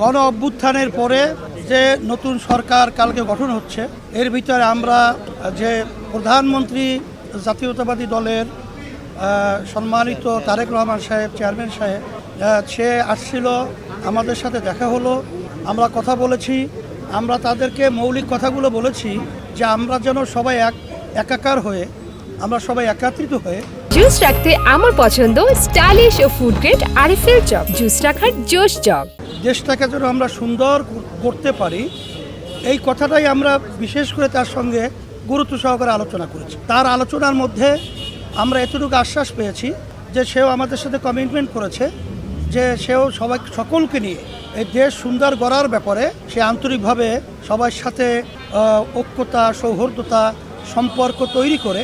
গণ অভ্যুত্থানের পরে যে নতুন সরকার কালকে গঠন হচ্ছে, এর ভিতরে আমরা যে প্রধানমন্ত্রী জাতীয়তাবাদী দলের সম্মানিত তারেক রহমান সাহেব, চেয়ারম্যান সাহেব, সে আসছিল, আমাদের সাথে দেখা হলো, আমরা কথা বলেছি। আমরা তাদেরকে মৌলিক কথাগুলো বলেছি যে আমরা যেন সবাই একাকার হয়ে, আমরা সবাই একত্রিত হয়ে জুস রাখতে আমার পছন্দ স্টাইলিশ ও ফুড গ্রেড আরএফএল চক। জুস রাখার জোশ জগ। দেশটাকে যেন আমরা সুন্দর করতে পারি, এই কথাটাই আমরা বিশেষ করে তার সঙ্গে গুরুত্ব সহকারে আলোচনা করেছি। তার আলোচনার মধ্যে আমরা এতটুকু আশ্বাস পেয়েছি যে সেও আমাদের সাথে কমিটমেন্ট করেছে যে সেও সকলকে নিয়ে এই দেশ সুন্দর গড়ার ব্যাপারে সে আন্তরিকভাবে সবার সাথে ঐক্যতা, সৌহার্দ্যতা, সম্পর্ক তৈরি করে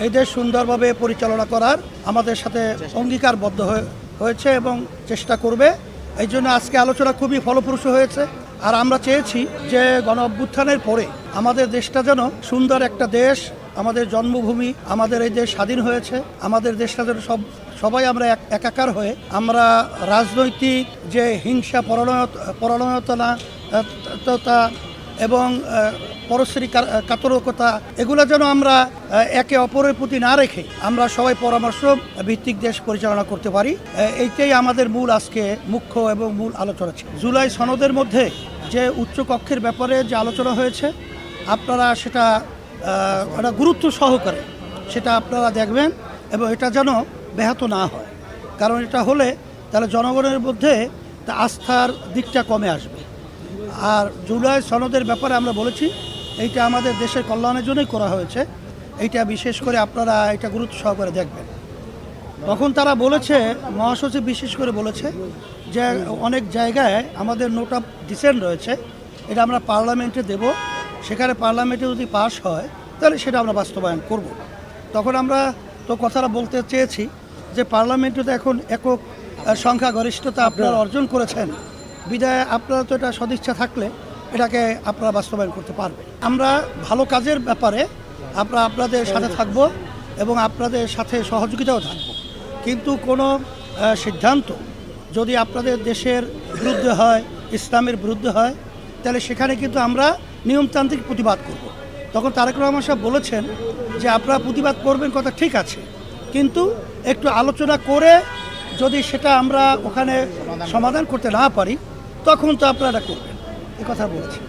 এই দেশ সুন্দরভাবে পরিচালনা করার আমাদের সাথে অঙ্গীকারবদ্ধ হয়েছে এবং চেষ্টা করবে। এই জন্য আজকে আলোচনা খুবই ফলপ্রসূ হয়েছে। আর আমরা চেয়েছি যে গণ অভ্যুত্থানের পরে আমাদের দেশটা যেন সুন্দর একটা দেশ, আমাদের জন্মভূমি, আমাদের এই দেশ স্বাধীন হয়েছে, আমাদের দেশটা যেন সবাই আমরা একাকার হয়ে আমরা রাজনৈতিক যে হিংসা, পরায়ণতা এবং পরস্পরিক কাতরকতা, এগুলো যেন আমরা একে অপরের প্রতি না রেখে আমরা সবাই পরামর্শ ভিত্তিক দেশ পরিচালনা করতে পারি। এইটাই আমাদের মূল আজকে মুখ্য এবং মূল আলোচনা ছিল। জুলাই সনদের মধ্যে যে উচ্চকক্ষের ব্যাপারে যে আলোচনা হয়েছে, আপনারা সেটা একটা গুরুত্ব সহকারে সেটা আপনারা দেখবেন এবং এটা যেন ব্যাহত না হয়, কারণ এটা হলে তাহলে জনগণের মধ্যে তা আস্থার দিকটা কমে আসবে। আর জুলাই সনদের ব্যাপারে আমরা বলেছি এইটা আমাদের দেশের কল্যাণের জন্যই করা হয়েছে, এইটা বিশেষ করে আপনারা এটা গুরুত্ব সহকারে দেখবেন। তখন তারা বলেছে, মহাসচিব বিশেষ করে বলেছে যে অনেক জায়গায় আমাদের নোট অফ ডিসেন্ট রয়েছে, এটা আমরা পার্লামেন্টে দেব, সেখানে পার্লামেন্টে যদি পাস হয় তাহলে সেটা আমরা বাস্তবায়ন করব। তখন আমরা তো কথাটা বলতে চেয়েছি যে পার্লামেন্টে তো এখন একক সংখ্যাগরিষ্ঠতা আপনারা অর্জন করেছেন, বিদায় আপনারা তো এটা সদিচ্ছা থাকলে এটাকে আপনারা বাস্তবায়ন করতে পারবেন। আমরা ভালো কাজের ব্যাপারে আমরা আপনাদের সাথে থাকব এবং আপনাদের সাথে সহযোগিতাও থাকব, কিন্তু কোনো সিদ্ধান্ত যদি আপনাদের দেশের বিরুদ্ধে হয়, ইসলামের বিরুদ্ধে হয়, তাহলে সেখানে কিন্তু আমরা নিয়মতান্ত্রিক প্রতিবাদ করব। তখন তারেক রহমান সাহেব বলেছেন যে আপনারা প্রতিবাদ করবেন, কথা ঠিক আছে, কিন্তু একটু আলোচনা করে যদি সেটা আমরা ওখানে সমাধান করতে না পারি তখন তো আপনারা করবেন, এ কথা বলেছেন।